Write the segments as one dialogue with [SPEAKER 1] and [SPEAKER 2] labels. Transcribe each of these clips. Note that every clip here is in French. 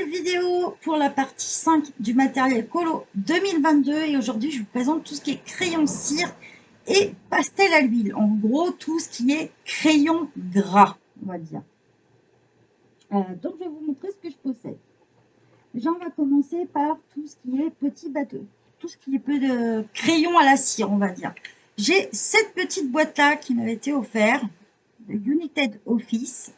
[SPEAKER 1] nouvelle vidéo pour la partie 5 du matériel colo 2022 et aujourd'hui je vous présente tout ce qui est crayon cire et pastel à l'huile. En gros tout ce qui est crayon gras, on va dire. Donc je vais vous montrer ce que je possède. Déjà on va commencer par tout ce qui est petit bateau, tout ce qui est peu de crayon à la cire, on va dire. J'ai cette petite boîte là qui m'avait été offerte de United Office.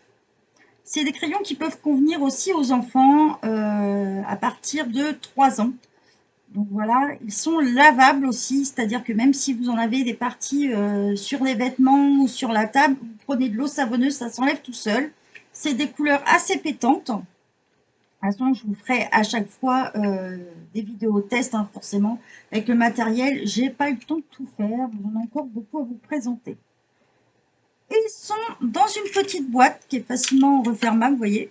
[SPEAKER 1] C'est des crayons qui peuvent convenir aussi aux enfants à partir de 3 ans. Donc voilà, ils sont lavables aussi, c'est-à-dire que même si vous en avez des parties sur les vêtements ou sur la table, vous prenez de l'eau savonneuse, ça s'enlève tout seul. C'est des couleurs assez pétantes. De toute façon, je vous ferai à chaque fois des vidéos tests, hein, forcément. Avec le matériel, j'ai pas eu le temps de tout faire, j'en ai encore beaucoup à vous présenter. Ils sont dans une petite boîte qui est facilement refermable, vous voyez.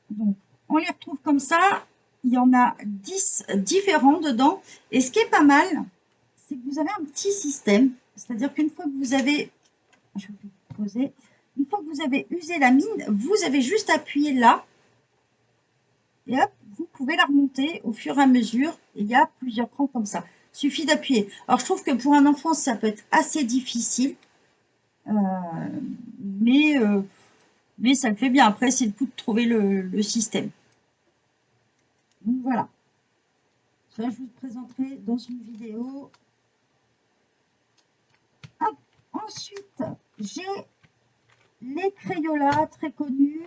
[SPEAKER 1] Donc, on les retrouve comme ça. Il y en a 10 différents dedans. Et ce qui est pas mal, c'est que vous avez un petit système. C'est-à-dire qu'une fois que vous avez, je vais vous poser, une fois que vous avez usé la mine, vous avez juste appuyé là. Et hop, vous pouvez la remonter au fur et à mesure. Et il y a plusieurs crans comme ça. Il suffit d'appuyer. Alors, je trouve que pour un enfant, ça peut être assez difficile. Euh, mais, euh, mais ça le fait bien. Après, c'est le coup de trouver le système. Donc, voilà. Ça, je vous le présenterai dans une vidéo. Hop. Ensuite, j'ai les Crayola très connus.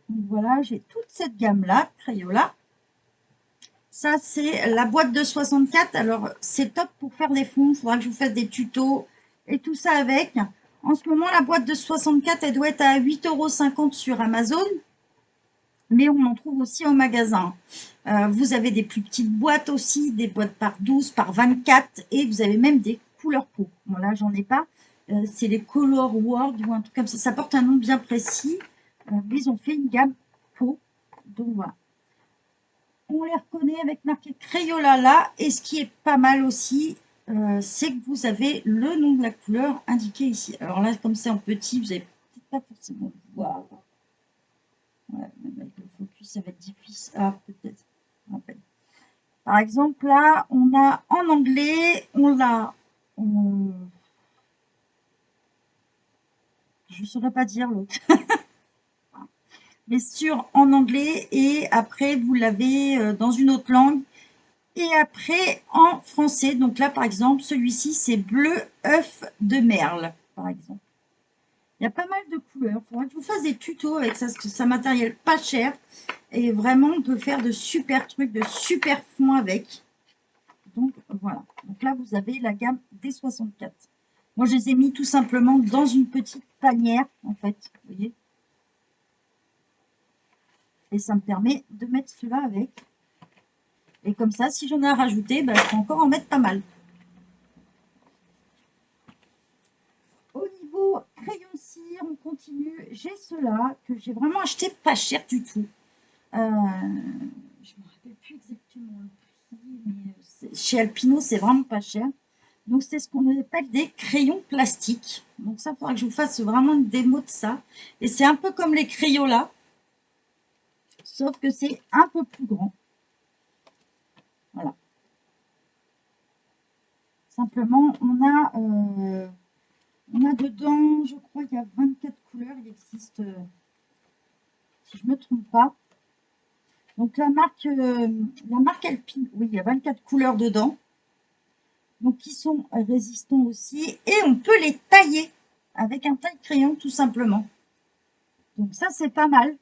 [SPEAKER 1] Donc voilà, j'ai toute cette gamme-là, Crayola. Ça, c'est la boîte de 64. Alors, c'est top pour faire des fonds. Il faudra que je vous fasse des tutos et tout ça avec. En ce moment, la boîte de 64, elle doit être à 8,50 € sur Amazon. Mais on en trouve aussi au magasin. Vous avez des plus petites boîtes aussi, des boîtes par 12, par 24, et vous avez même des couleurs peau. Bon, là, j'en ai pas. C'est les Color World ou un truc comme ça. Ça porte un nom bien précis. Mais ils ont fait une gamme peau. Donc voilà. On les reconnaît avec marqué Crayola là. Et ce qui est pas mal aussi, c'est que vous avez le nom de la couleur indiqué ici. Alors là, comme c'est en petit, vous n'allez peut-être pas forcément voir. Ouais, même avec le focus, ça va être difficile. Ah, peut-être. Par exemple, là, on a en anglais, on l'a. Je ne saurais pas dire l'autre. Mais sur en anglais, et après, vous l'avez dans une autre langue. Et après, en français. Donc là, par exemple, celui-ci, c'est bleu œuf de merle, par exemple. Il y a pas mal de couleurs. Il faudra que je vous fasse des tutos avec ça, parce que c'est un matériel pas cher. Et vraiment, on peut faire de super trucs, de super fonds avec. Donc voilà. Donc là, vous avez la gamme D64. Moi, je les ai mis tout simplement dans une petite panière, en fait. Vous voyez. Et ça me permet de mettre cela avec. Et comme ça, si j'en ai à rajouter, ben, je peux encore en mettre pas mal. Au niveau crayon cire, on continue. J'ai ceux-là que j'ai vraiment acheté pas cher du tout. Je ne me rappelle plus exactement le prix, mais chez Alpino, c'est vraiment pas cher. Donc, c'est ce qu'on appelle des crayons plastiques. Donc, ça, il faudra que je vous fasse vraiment une démo de ça. Et c'est un peu comme les Crayola, sauf que c'est un peu plus grand. Voilà. Simplement, on a dedans, je crois qu'il y a 24 couleurs. Il existe, si je ne me trompe pas. Donc, la marque Alpine, oui, il y a 24 couleurs dedans. Donc, qui sont résistants aussi. Et on peut les tailler avec un taille-crayon, tout simplement. Donc, ça, c'est pas mal.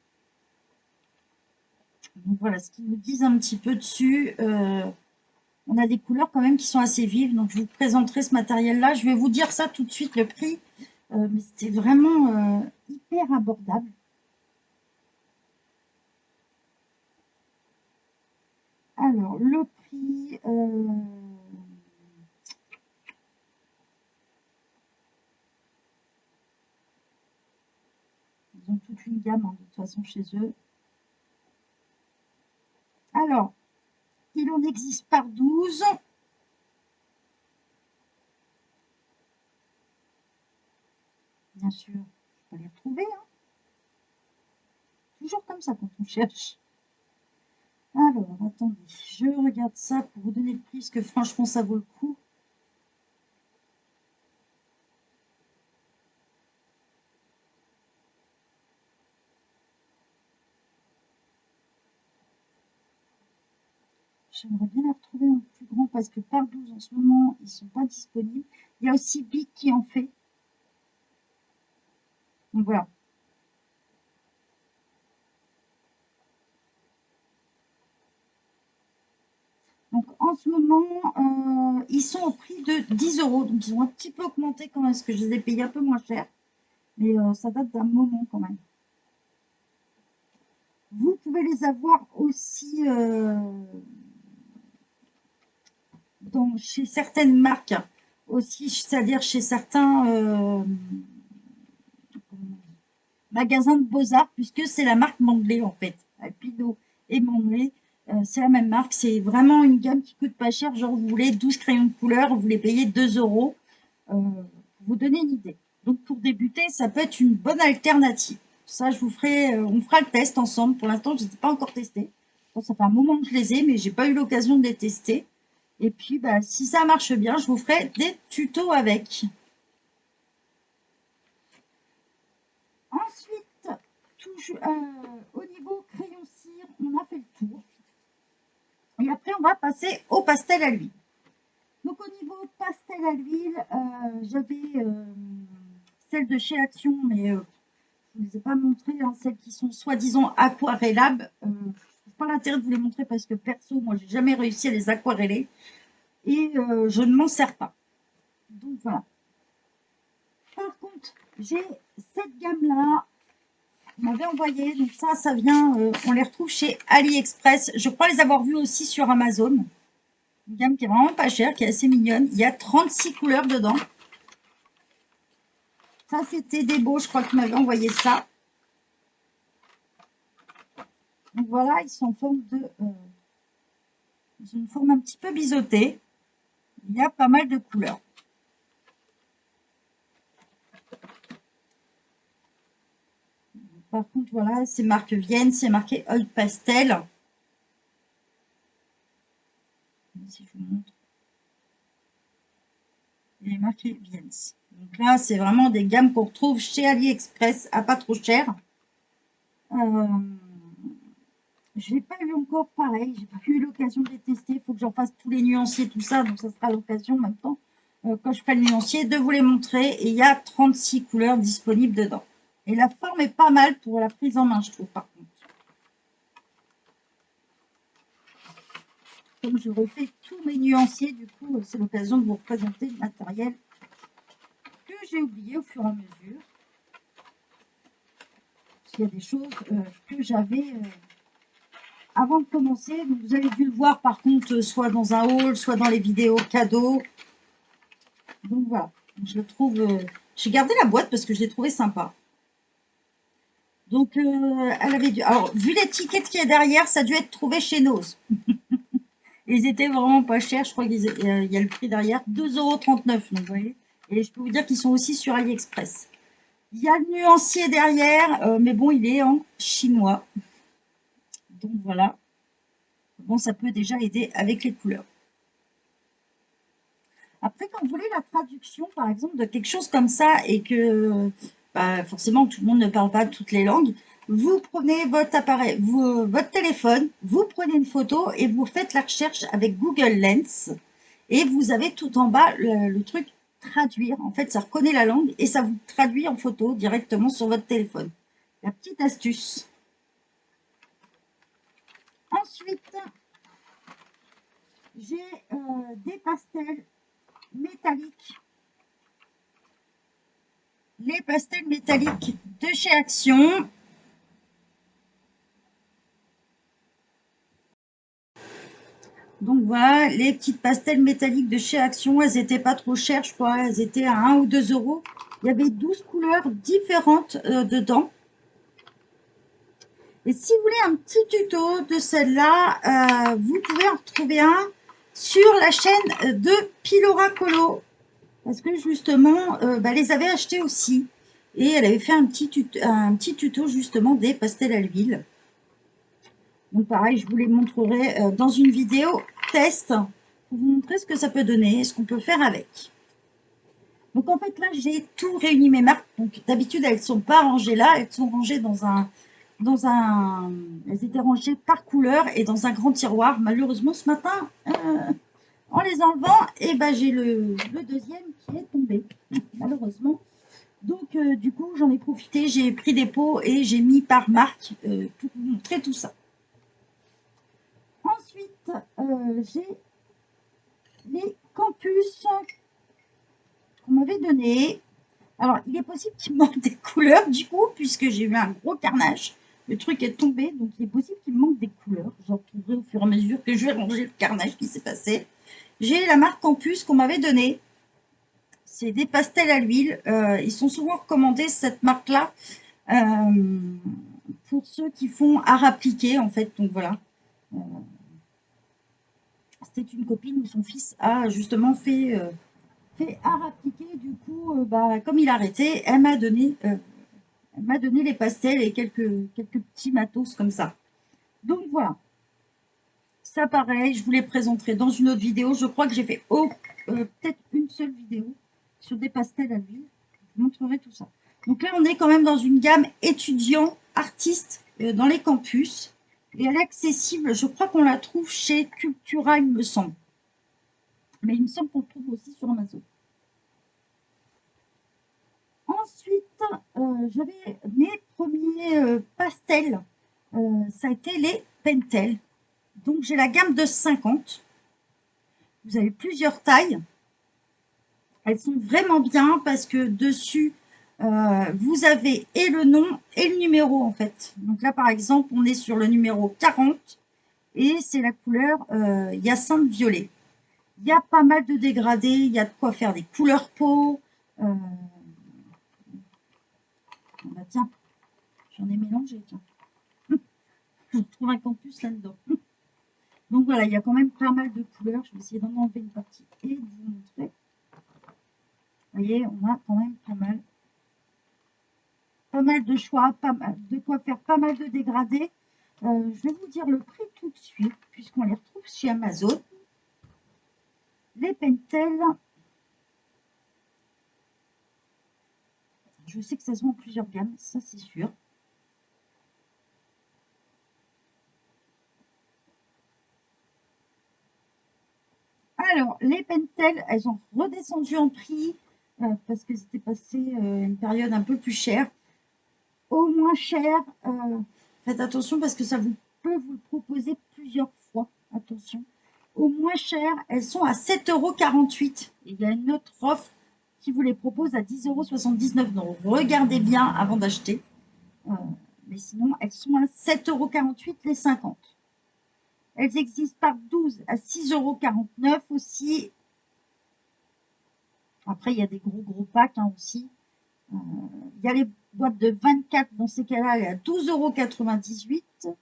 [SPEAKER 1] Donc, voilà ce qu'ils nous disent un petit peu dessus. On a des couleurs quand même qui sont assez vives. Donc, je vous présenterai ce matériel-là. Je vais vous dire ça tout de suite, le prix. Mais c'était vraiment hyper abordable. Alors, le prix... ils ont toute une gamme, hein, de toute façon, chez eux. Alors, il en existe par 12. Bien sûr, je peux les retrouver. Hein. toujours comme ça quand on cherche. Alors, attendez, je regarde ça pour vous donner le prix, parce que franchement, ça vaut le coup. J'aimerais bien les retrouver en plus grand, parce que par 12 en ce moment, ils sont pas disponibles. Il y a aussi Bic qui en fait. Donc voilà. Donc en ce moment, ils sont au prix de 10 €. Donc ils ont un petit peu augmenté quand même, parce que je les ai payés un peu moins cher. Mais ça date d'un moment quand même. Vous pouvez les avoir aussi chez certaines marques, aussi, c'est-à-dire chez certains magasins de Beaux-Arts, puisque c'est la marque Manglé en fait. Pinot et Manglé, c'est la même marque. C'est vraiment une gamme qui coûte pas cher. Genre, vous voulez 12 crayons de couleur, vous les payez 2 €. Pour vous donner une idée. Donc, pour débuter, ça peut être une bonne alternative. Ça, je vous ferai, on fera le test ensemble. Pour l'instant, je ne les ai pas encore testés. Bon, ça fait un moment que je les ai, mais j'ai pas eu l'occasion de les tester. Et puis, bah, si ça marche bien, je vous ferai des tutos avec. Ensuite, au niveau crayon cire, on a fait le tour. Et après, on va passer au pastel à l'huile. Donc, au niveau pastel à l'huile, j'avais celle de chez Action, mais je ne vous les ai pas montrées, hein, celles qui sont soi-disant aquarellables. Je n'ai pas l'intérêt de vous les montrer parce que perso, moi, j'ai jamais réussi à les aquareller et je ne m'en sers pas. Donc, voilà. Par contre, j'ai cette gamme-là. On m'avait envoyé, donc ça vient, on les retrouve chez AliExpress. Je crois les avoir vus aussi sur Amazon. Une gamme qui est vraiment pas chère, qui est assez mignonne. Il y a 36 couleurs dedans. Ça, c'était des beaux, je crois qu'ils m'avaient envoyé ça. Donc voilà, ils sont en forme de... ils ont une forme un petit peu biseautée. Il y a pas mal de couleurs. Par contre, voilà, c'est marque Vienne, c'est marqué Oil Pastel. Si je vous montre. Il est marqué Vienne. Donc là, c'est vraiment des gammes qu'on retrouve chez AliExpress à pas trop cher. Je n'ai pas eu encore pareil, j'ai pas eu l'occasion de les tester. Il faut que j'en fasse tous les nuanciers, tout ça, donc ça sera l'occasion maintenant, quand je ferai le nuancier, de vous les montrer. Et il y a 36 couleurs disponibles dedans. Et la forme est pas mal pour la prise en main, je trouve, par contre. Comme je refais tous mes nuanciers, du coup, c'est l'occasion de vous représenter le matériel que j'ai oublié au fur et à mesure. Parce qu'il y a des choses que j'avais avant de commencer. Donc vous avez dû le voir, par contre, soit dans un haul, soit dans les vidéos cadeaux. Donc voilà, je le trouve... j'ai gardé la boîte parce que je l'ai trouvé sympa. Donc, elle avait dû... Alors, vu l'étiquette qui est derrière, ça a dû être trouvé chez Nose. Ils étaient vraiment pas chers. Je crois qu'il y a le prix derrière. 2,39 €. Donc, vous voyez. Et je peux vous dire qu'ils sont aussi sur AliExpress. Il y a le nuancier derrière, mais bon, il est en chinois. Donc, voilà. Bon, ça peut déjà aider avec les couleurs. Après, quand vous voulez la traduction, par exemple, de quelque chose comme ça, et que bah, forcément tout le monde ne parle pas toutes les langues, vous prenez votre appareil, votre téléphone, vous prenez une photo et vous faites la recherche avec Google Lens, et vous avez tout en bas le truc traduire. En fait, ça reconnaît la langue et ça vous traduit en photo directement sur votre téléphone. La petite astuce. Ensuite, j'ai des pastels métalliques. Les pastels métalliques de chez Action. Donc voilà, les petites pastels métalliques de chez Action, elles n'étaient pas trop chères, je crois, elles étaient à 1 ou 2 €. Il y avait 12 couleurs différentes dedans. Et si vous voulez un petit tuto de celle-là, vous pouvez en retrouver un sur la chaîne de Pilora Colo. Parce que justement, les avait achetés aussi. Et elle avait fait un petit tuto justement des pastels à l'huile. Donc pareil, je vous les montrerai dans une vidéo test pour vous montrer ce que ça peut donner et ce qu'on peut faire avec. Donc en fait là, j'ai tout réuni mes marques. Donc d'habitude, elles ne sont pas rangées là, elles sont rangées elles étaient rangées par couleur et dans un grand tiroir. Malheureusement, ce matin, en les enlevant, et ben, j'ai le deuxième qui est tombé, malheureusement. Donc, du coup, j'en ai profité, j'ai pris des pots et j'ai mis par marque pour vous montrer tout ça. Ensuite, j'ai les campus qu'on m'avait donnés. Alors, il est possible qu'il me manque des couleurs, du coup, puisque j'ai eu un gros carnage. Le truc est tombé, donc il est possible qu'il me manque des couleurs. J'en retrouverai au fur et à mesure que je vais ranger le carnage qui s'est passé. J'ai la marque Campus qu'on m'avait donnée. C'est des pastels à l'huile. Ils sont souvent recommandés, cette marque-là, pour ceux qui font art appliqué, en fait. Donc voilà. C'était une copine où son fils a justement fait art appliqué. Du coup, comme il a arrêté, elle m'a donné les pastels et quelques petits matos comme ça. Donc voilà. Ça, pareil, je vous les présenterai dans une autre vidéo. Je crois que j'ai fait peut-être une seule vidéo sur des pastels à l'huile. Je vous montrerai tout ça. Donc là, on est quand même dans une gamme étudiant, artiste dans les campus. Et elle est accessible. Je crois qu'on la trouve chez Cultura, il me semble. Mais il me semble qu'on le trouve aussi sur Amazon. Ensuite, j'avais mes premiers pastels. Ça a été les Pentel. Donc, j'ai la gamme de 50. Vous avez plusieurs tailles. Elles sont vraiment bien parce que dessus, vous avez et le nom et le numéro en fait. Donc là, par exemple, on est sur le numéro 40 et c'est la couleur hyacinthe violet. Il y a pas mal de dégradés, il y a de quoi faire des couleurs peau. Bah tiens, j'en ai mélangé, tiens. Je trouve un campus là-dedans. Donc voilà, il y a quand même pas mal de couleurs. Je vais essayer d'en enlever une partie et de vous montrer. Vous voyez, on a quand même pas mal de choix, pas mal de quoi faire, pas mal de dégradés. Je vais vous dire le prix tout de suite, puisqu'on les retrouve chez Amazon. Les Pentel, je sais que ça se vend en plusieurs gammes, ça c'est sûr. Alors, les Pentel, elles ont redescendu en prix parce que c'était passé une période un peu plus chère. Au moins cher, faites attention parce que ça peut vous le proposer plusieurs fois. Attention. Au moins cher, elles sont à 7,48 €. Il y a une autre offre qui vous les propose à 10,79 €. Regardez bien avant d'acheter. Mais sinon, elles sont à 7,48 € les 50. Elles existent par 12 à 6,49 € aussi. Après, il y a des gros packs aussi. Il y a les boîtes de 24 dans ces cas-là, elle est à 12,98 €.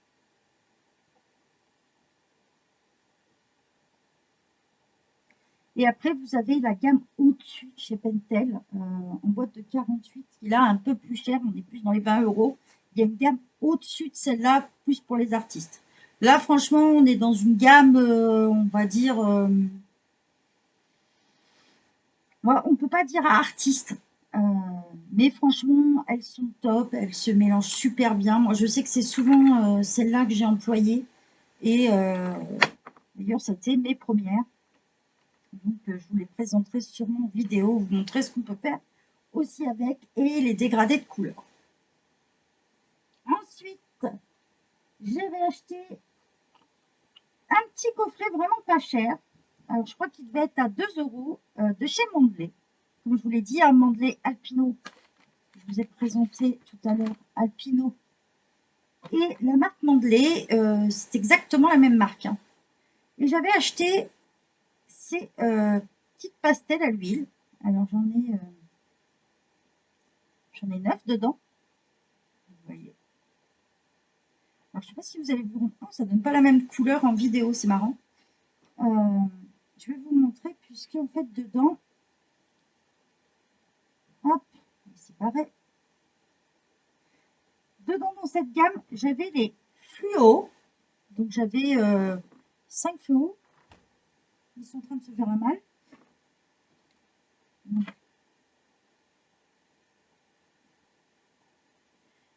[SPEAKER 1] Et après, vous avez la gamme au-dessus chez Pentel, en boîte de 48, qui là, un peu plus cher, on est plus dans les 20 €. Il y a une gamme au-dessus de celle-là, plus pour les artistes. Là, franchement, on est dans une gamme, on va dire, on ne peut pas dire artiste, mais franchement, elles sont top, elles se mélangent super bien. Moi, je sais que c'est souvent celle-là que j'ai employée. Et d'ailleurs, c'était mes premières. Donc, je vous les présenterai sûrement en vidéo, vous montrer ce qu'on peut faire aussi avec et les dégradés de couleurs. Ensuite, j'avais acheté un petit coffret vraiment pas cher. Alors, je crois qu'il devait être à 2 € de chez Mandley. Comme je vous l'ai dit, un Mandley Alpino. Je vous ai présenté tout à l'heure Alpino. Et la marque Mandley, c'est exactement la même marque. Hein. Et j'avais acheté ces petites pastels à l'huile. Alors, j'en ai 9 dedans. Vous voyez. Alors, je ne sais pas si vous allez vous rendre compte, ça ne donne pas la même couleur en vidéo, c'est marrant. Je vais vous montrer, puisque en fait, dedans, hop, c'est pareil. dedans dans cette gamme, j'avais les fluos. Donc j'avais 5 fluos. Ils sont en train de se faire un mal.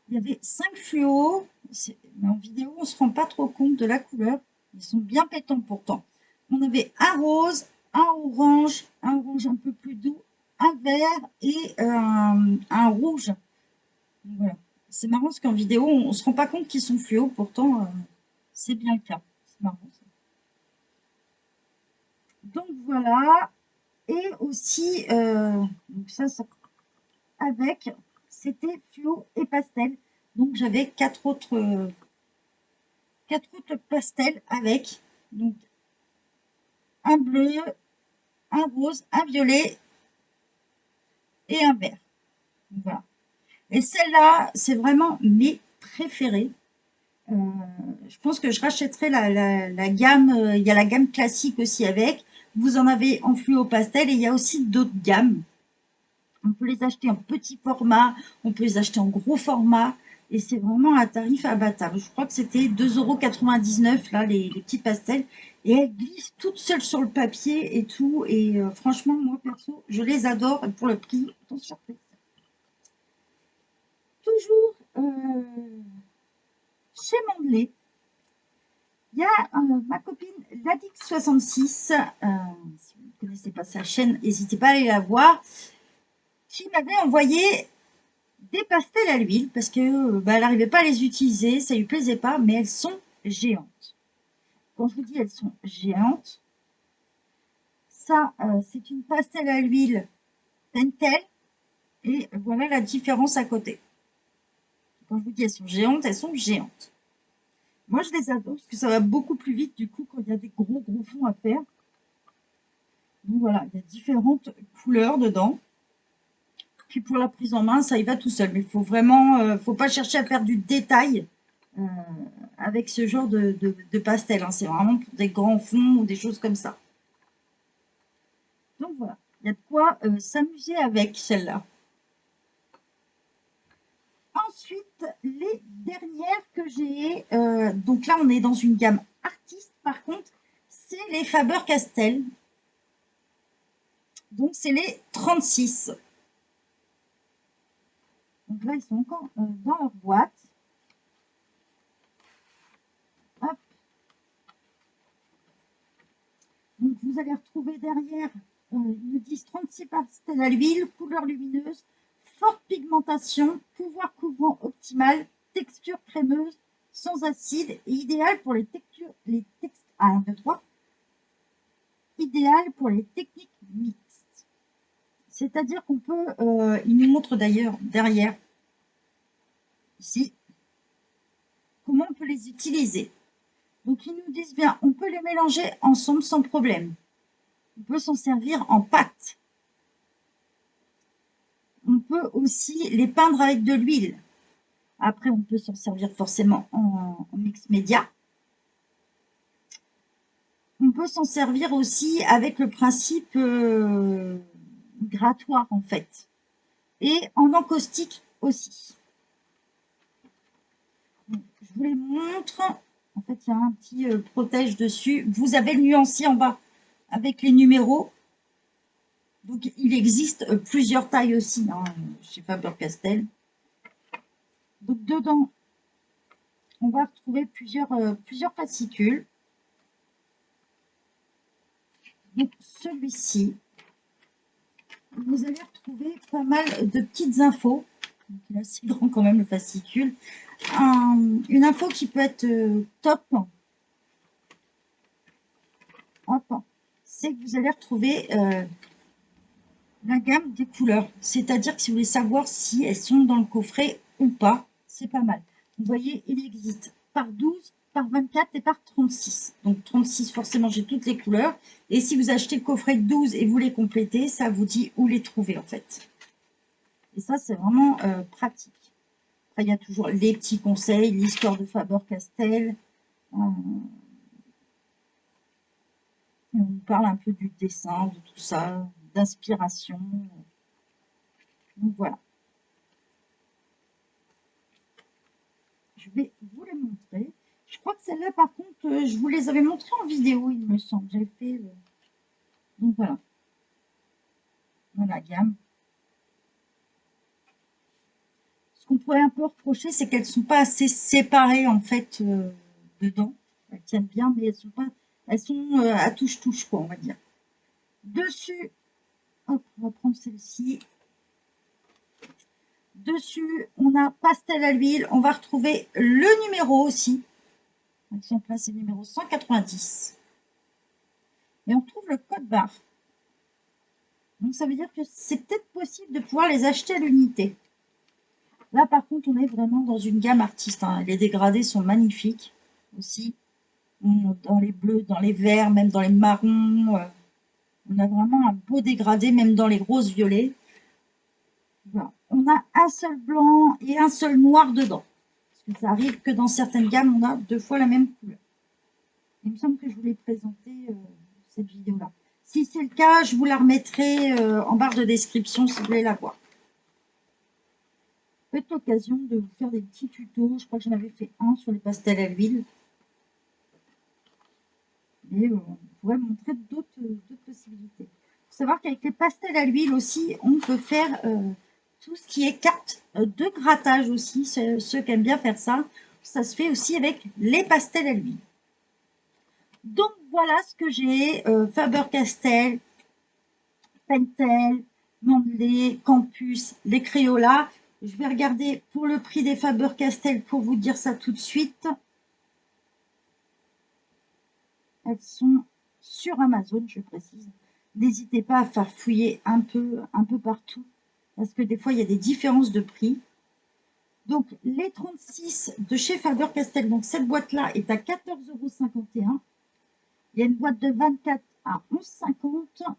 [SPEAKER 1] Il y avait 5 fluos. Mais en vidéo, on ne se rend pas trop compte de la couleur. Ils sont bien pétants pourtant. On avait un rose, un orange un peu plus doux, un vert et un rouge. Donc, voilà. C'est marrant parce qu'en vidéo, on ne se rend pas compte qu'ils sont fluos. Pourtant, c'est bien le cas. C'est marrant ça. Donc voilà. Et aussi, donc ça avec, c'était fluo et pastel. Donc j'avais quatre autres pastels avec. Donc un bleu, un rose, un violet et un vert. Voilà. Et celle-là, c'est vraiment mes préférées. Je pense que je rachèterai la gamme. Il y a la gamme classique aussi avec. Vous en avez en fluo pastel et il y a aussi d'autres gammes. On peut les acheter en petit format, on peut les acheter en gros format et c'est vraiment un tarif abattable. Je crois que c'était 2,99 € là, les petits pastels et elles glissent toutes seules sur le papier et tout. Et franchement, moi perso, je les adore et pour le prix, attention. Toujours chez Mandelet, il y a ma copine Ladix66, si vous ne connaissez pas sa chaîne, n'hésitez pas à aller la voir, qui m'avait envoyé des pastels à l'huile parce que elle n'arrivait pas à les utiliser, ça lui plaisait pas, mais elles sont géantes. Quand je vous dis elles sont géantes, ça c'est une pastel à l'huile Pentel et voilà la différence à côté. Quand je vous dis elles sont géantes, elles sont géantes. Moi je les adore parce que ça va beaucoup plus vite du coup quand il y a des gros fonds à faire. Donc voilà, il y a différentes couleurs dedans. Puis pour la prise en main, ça y va tout seul. Mais il faut vraiment, faut pas chercher à faire du détail avec ce genre de pastel. Hein. C'est vraiment pour des grands fonds ou des choses comme ça. Donc voilà, il y a de quoi s'amuser avec celle-là. Ensuite, les dernières que j'ai, donc là on est dans une gamme artiste par contre, c'est les Faber-Castell. Donc c'est les 36. Donc là ils sont encore dans leur boîte. Hop. Donc vous allez retrouver derrière, ils me disent 36 pastels à l'huile, couleur lumineuse, forte pigmentation, pouvoir couvrant optimal, texture crémeuse, sans acide et idéal pour idéal pour les techniques mixtes. C'est-à-dire qu'on peut, il nous montre d'ailleurs derrière, ici, comment on peut les utiliser. Donc ils nous disent bien, on peut les mélanger ensemble sans problème. On peut s'en servir en pâte. On peut aussi les peindre avec de l'huile. Après, on peut s'en servir forcément en mix média. On peut s'en servir aussi avec le principe grattoir en fait. Et en encaustique aussi. Donc, je vous les montre. En fait, il y a un petit protège dessus. Vous avez le nuancier en bas avec les numéros. Donc, il existe plusieurs tailles aussi hein, chez Faber-Castell. Donc, dedans, on va retrouver plusieurs fascicules. Donc, celui-ci, vous allez retrouver pas mal de petites infos. Donc, il est assez grand quand même le fascicule. Une info qui peut être top. C'est que vous allez retrouver la gamme des couleurs. C'est-à-dire que si vous voulez savoir si elles sont dans le coffret ou pas, c'est pas mal. Vous voyez, il existe par 12, par 24 et par 36. Donc 36, forcément, j'ai toutes les couleurs. Et si vous achetez le coffret de 12 et vous les complétez, ça vous dit où les trouver en fait. Et ça, c'est vraiment pratique. Après, il y a toujours les petits conseils, l'histoire de Faber-Castell. On parle un peu du dessin, de tout ça, d'inspiration. Donc voilà. je vais vous les montrer. Je crois que celle-là, par contre, je vous les avais montrées en vidéo, il me semble. J'ai fait... Donc voilà. Dans la gamme. Ce qu'on pourrait un peu reprocher, c'est qu'elles ne sont pas assez séparées, en fait, dedans. Elles tiennent bien, mais elles sont à touche-touche, quoi, on va dire. Dessus, hop, on va prendre celle-ci. Dessus, on a pastel à l'huile. On va retrouver le numéro aussi. Exemple là, c'est le numéro 190. Et on trouve le code barre. Donc ça veut dire que c'est peut-être possible de pouvoir les acheter à l'unité. Là, par contre, on est vraiment dans une gamme artiste, hein. Les dégradés sont magnifiques aussi. Dans les bleus, dans les verts, même dans les marrons. On a vraiment un beau dégradé, même dans les roses violets. Voilà. On a un seul blanc et un seul noir dedans. Parce que ça arrive que dans certaines gammes, on a 2 fois la même couleur. Il me semble que je voulais présenter cette vidéo-là. Si c'est le cas, je vous la remettrai en barre de description si vous voulez la voir. Peut-être l'occasion de vous faire des petits tutos. Je crois que j'en avais fait un sur les pastels à l'huile. Et on pourrait montrer d'autres possibilités. Il faut savoir qu'avec les pastels à l'huile aussi, on peut faire tout ce qui est carte de grattage aussi. Ceux qui aiment bien faire ça, ça se fait aussi avec les pastels à l'huile. Donc voilà ce que j'ai, Faber-Castell, Pentel, Mandelé, Campus, les Crayolas. Je vais regarder pour le prix des Faber-Castell pour vous dire ça tout de suite. Elles sont sur Amazon, je précise. N'hésitez pas à faire fouiller un peu partout parce que des fois il y a des différences de prix. Donc les 36 de chez Faber-Castell, donc cette boîte-là est à 14,51 €. Il y a une boîte de 24 à 11,50 €.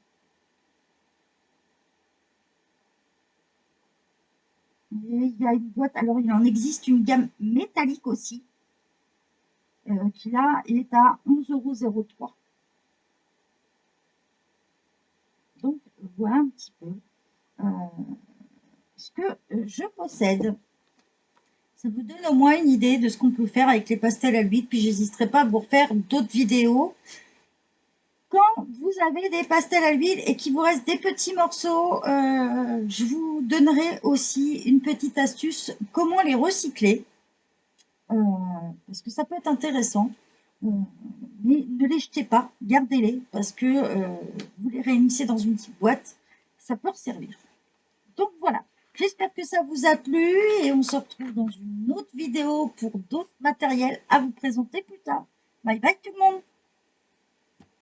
[SPEAKER 1] Et il y a une boîte, alors il en existe une gamme métallique aussi, qui là est à 11,03 €. Donc voilà un petit peu ce que je possède. Ça vous donne au moins une idée de ce qu'on peut faire avec les pastels à l'huile, puis j'hésiterai pas à vous refaire d'autres vidéos. Quand vous avez des pastels à l'huile et qu'il vous reste des petits morceaux, je vous donnerai aussi une petite astuce, comment les recycler. Parce que ça peut être intéressant. Mais ne les jetez pas, gardez-les, parce que vous les réunissez dans une petite boîte, ça peut servir. Donc voilà, j'espère que ça vous a plu et on se retrouve dans une autre vidéo pour d'autres matériels à vous présenter plus tard. Bye bye tout le monde!